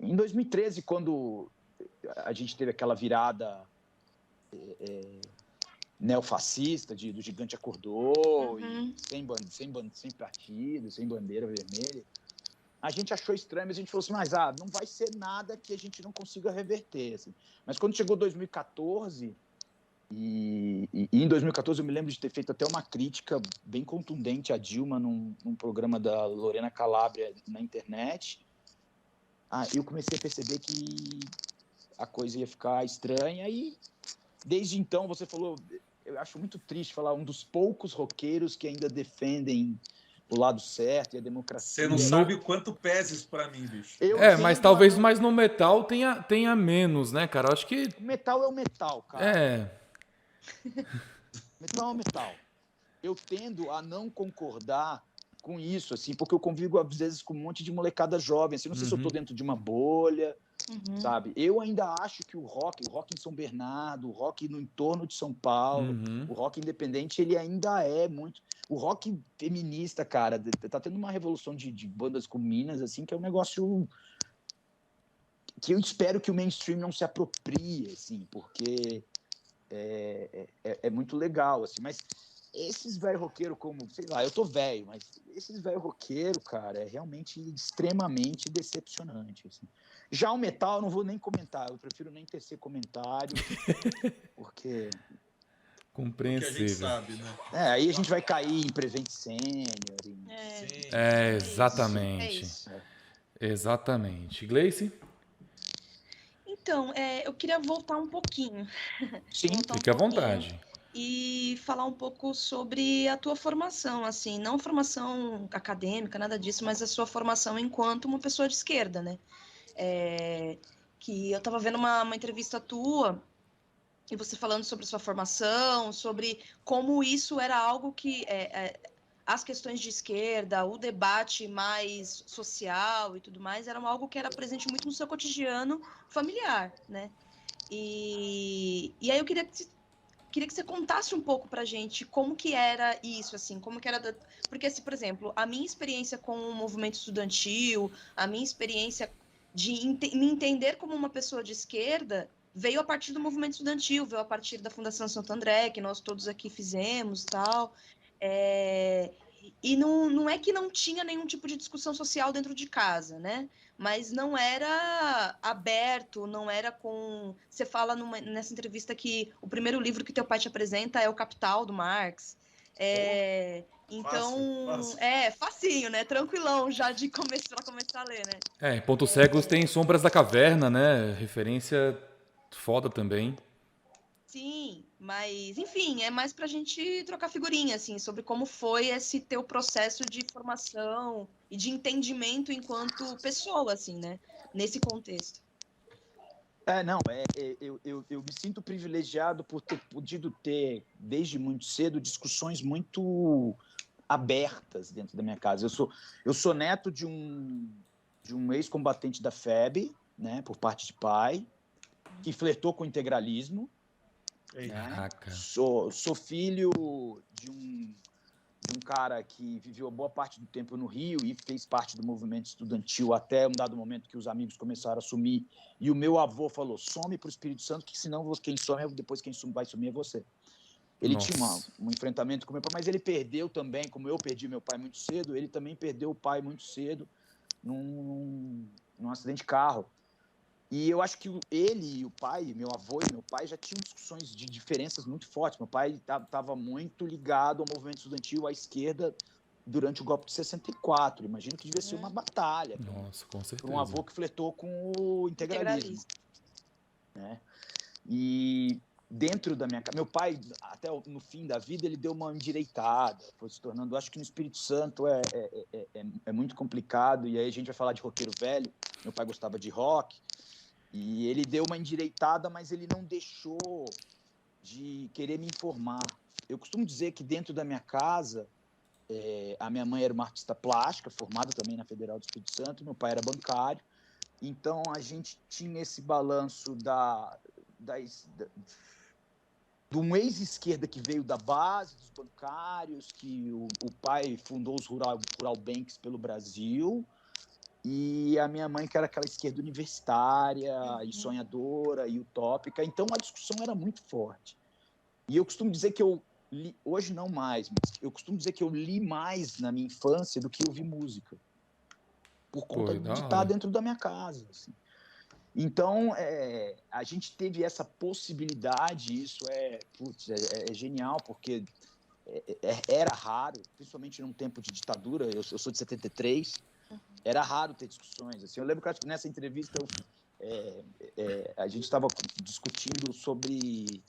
Em 2013, quando a gente teve aquela virada neofascista, do gigante acordou, e sem partido, sem bandeira vermelha, a gente achou estranho, mas a gente falou assim, mas não vai ser nada que a gente não consiga reverter. Assim. Mas quando chegou 2014, e em 2014 eu me lembro de ter feito até uma crítica bem contundente a Dilma num programa da Lorena Calabria na internet, eu comecei a perceber que a coisa ia ficar estranha e desde então, você falou, eu acho muito triste falar, um dos poucos roqueiros que ainda defendem o lado certo e a democracia. Você não sabe o quanto pesa isso pra mim, bicho. Mas talvez mais no metal tenha menos, né, cara? Eu acho que... O metal é o metal, cara. Metal é o metal. Eu tendo a não concordar com isso, assim, porque eu convivo, às vezes, com um monte de molecada jovem. Assim, não sei se eu tô dentro de uma bolha, sabe? Eu ainda acho que o rock em São Bernardo, o rock no entorno de São Paulo, o rock independente, ele ainda é muito... O rock feminista, cara, tá tendo uma revolução de bandas com minas, assim, que é um negócio que eu espero que o mainstream não se aproprie, assim, porque é muito legal, assim, mas esses velho roqueiro como, sei lá, eu tô velho, mas esses velho roqueiro, cara, é realmente extremamente decepcionante, assim. Já o metal eu não vou nem comentar, eu prefiro nem tecer comentário, porque... Compreensível. Porque a gente sabe, né? Aí a gente vai cair em Prevent Senior. Exatamente. Exatamente. Gleice? Então, eu queria voltar um pouquinho. Sim, fique à vontade. E falar um pouco sobre a tua formação, assim, não formação acadêmica, nada disso, mas a sua formação enquanto uma pessoa de esquerda, né? Que eu estava vendo uma entrevista tua e você falando sobre sua formação, sobre como isso era algo que as questões de esquerda, o debate mais social e tudo mais, era algo que era presente muito no seu cotidiano familiar, né? E aí eu queria que você contasse um pouco pra gente como que era isso, assim, como que era... Porque, assim, por exemplo, a minha experiência com o movimento estudantil, a minha experiência de me entender como uma pessoa de esquerda veio a partir do movimento estudantil, veio a partir da Fundação Santo André, que nós todos aqui fizemos, tal. E não é que não tinha nenhum tipo de discussão social dentro de casa, né? Mas não era aberto, não era com... Você fala nessa entrevista que o primeiro livro que teu pai te apresenta é O Capital, do Marx. Então, fácil. Facinho, né? Tranquilão já de pra começar a ler, né? Em Pontos Cegos tem Sombras da Caverna, né? Referência foda também. Sim, mas, enfim, é mais pra gente trocar figurinha, assim, sobre como foi esse teu processo de formação e de entendimento enquanto pessoa, assim, né? Nesse contexto. Eu me sinto privilegiado por ter podido ter, desde muito cedo, discussões muito abertas dentro da minha casa. Eu sou neto de um ex-combatente da FEB, né, por parte de pai, que flertou com o integralismo. Né? Sou filho de um cara que viveu boa parte do tempo no Rio e fez parte do movimento estudantil até um dado momento que os amigos começaram a sumir. E o meu avô falou, some para o Espírito Santo, que senão quem some, depois quem vai sumir é você. Ele tinha um enfrentamento com meu pai, mas ele perdeu também, como eu perdi meu pai muito cedo, ele também perdeu o pai muito cedo num acidente de carro. E eu acho que ele e o pai, meu avô e meu pai, já tinham discussões de diferenças muito fortes. Meu pai estava muito ligado ao movimento estudantil, à esquerda, durante o golpe de 64. Imagino que devia ser uma batalha. Nossa, com certeza. Para um avô que flertou com o integralismo. Né? E dentro da minha casa, meu pai, até no fim da vida, ele deu uma endireitada, foi se tornando... Acho que no Espírito Santo é muito complicado, e aí a gente vai falar de roqueiro velho. Meu pai gostava de rock, e ele deu uma endireitada, mas ele não deixou de querer me informar. Eu costumo dizer que dentro da minha casa, a minha mãe era uma artista plástica, formada também na Federal do Espírito Santo, meu pai era bancário, então a gente tinha esse balanço de um ex-esquerda que veio da base dos bancários, que o pai fundou os Rural Banks pelo Brasil, e a minha mãe que era aquela esquerda universitária e sonhadora e utópica, então a discussão era muito forte. E eu costumo dizer que eu li, hoje não mais, mas eu costumo dizer que eu li mais na minha infância do que eu vi música, por conta de estar dentro da minha casa, assim. Então, a gente teve essa possibilidade, isso é genial, porque era raro, principalmente num tempo de ditadura, eu sou de 73, era raro ter discussões. Assim, eu lembro que nessa entrevista a gente estava discutindo sobre,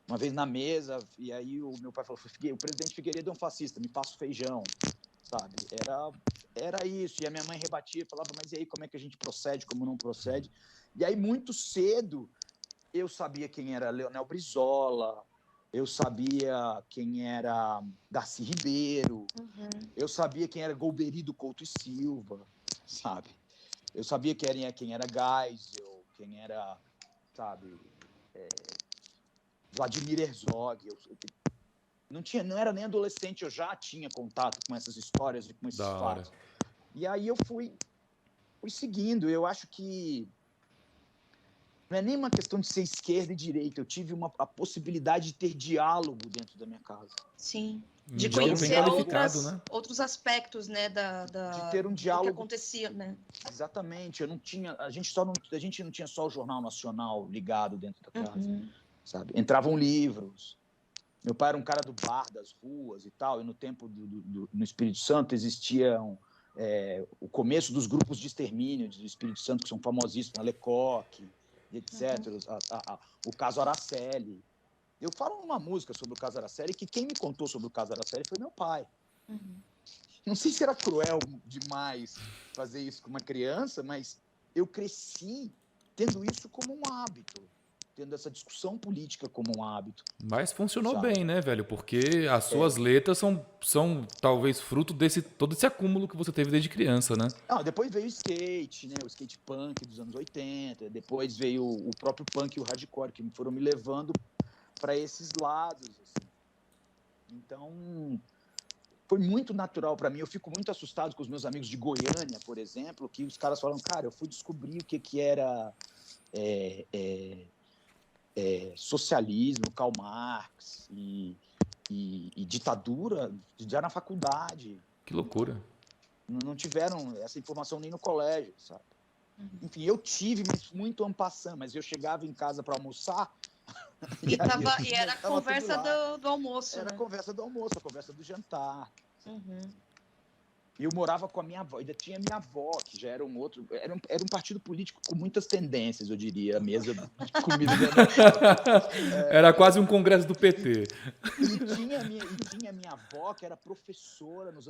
uma vez na mesa, e aí o meu pai falou, o presidente Figueiredo é um fascista, me passa o feijão, sabe? Era isso, e a minha mãe rebatia, falava, mas e aí como é que a gente procede, como não procede? E aí, muito cedo, eu sabia quem era Leonel Brizola, eu sabia quem era Darcy Ribeiro, eu sabia quem era Golbery Couto e Silva, sabe? Eu sabia quem era Geisel, quem era, sabe, Vladimir Herzog. Não era nem adolescente, eu já tinha contato com essas histórias e com esses fatos. E aí eu fui seguindo. Eu acho que não é nem uma questão de ser esquerda e direita. Eu tive a possibilidade de ter diálogo dentro da minha casa. Sim. Um De diálogo conhecer bem qualificado, né? outros aspectos, né, de ter um do diálogo que acontecia, né? Exatamente. Eu não tinha, a gente não tinha só o Jornal Nacional ligado dentro da casa, sabe? Entravam livros. Meu pai era um cara do bar, das ruas e tal, e no tempo no Espírito Santo existiam o começo dos grupos de extermínio do Espírito Santo, que são famosíssimos, a Lecoque, etc. O caso Araceli. Eu falo numa música sobre o caso Araceli, que quem me contou sobre o caso Araceli foi meu pai. Não sei se era cruel demais fazer isso com uma criança, mas eu cresci tendo isso como um hábito, tendo essa discussão política como um hábito. Mas funcionou sabe? bem, né, velho? Porque as suas letras são talvez fruto todo esse acúmulo que você teve desde criança, né? Não, depois veio o skate, né? O skate punk dos anos 80, depois veio o próprio punk e o hardcore, que foram me levando para esses lados. Assim. Então, foi muito natural para mim. Eu fico muito assustado com os meus amigos de Goiânia, por exemplo, que os caras falam, cara, eu fui descobrir o que era socialismo, Karl Marx e ditadura já na faculdade. Que loucura. Não tiveram essa informação nem no colégio, sabe? Enfim, eu tive muito en passant, mas eu chegava em casa para almoçar e era a conversa do almoço. Era a conversa do almoço, a conversa do jantar. E eu morava com a minha avó, ainda tinha minha avó, que já era um outro... Era um partido político com muitas tendências, eu diria, a mesa de comida da minha casa. Era quase um congresso do PT. E tinha a minha avó, que era professora nos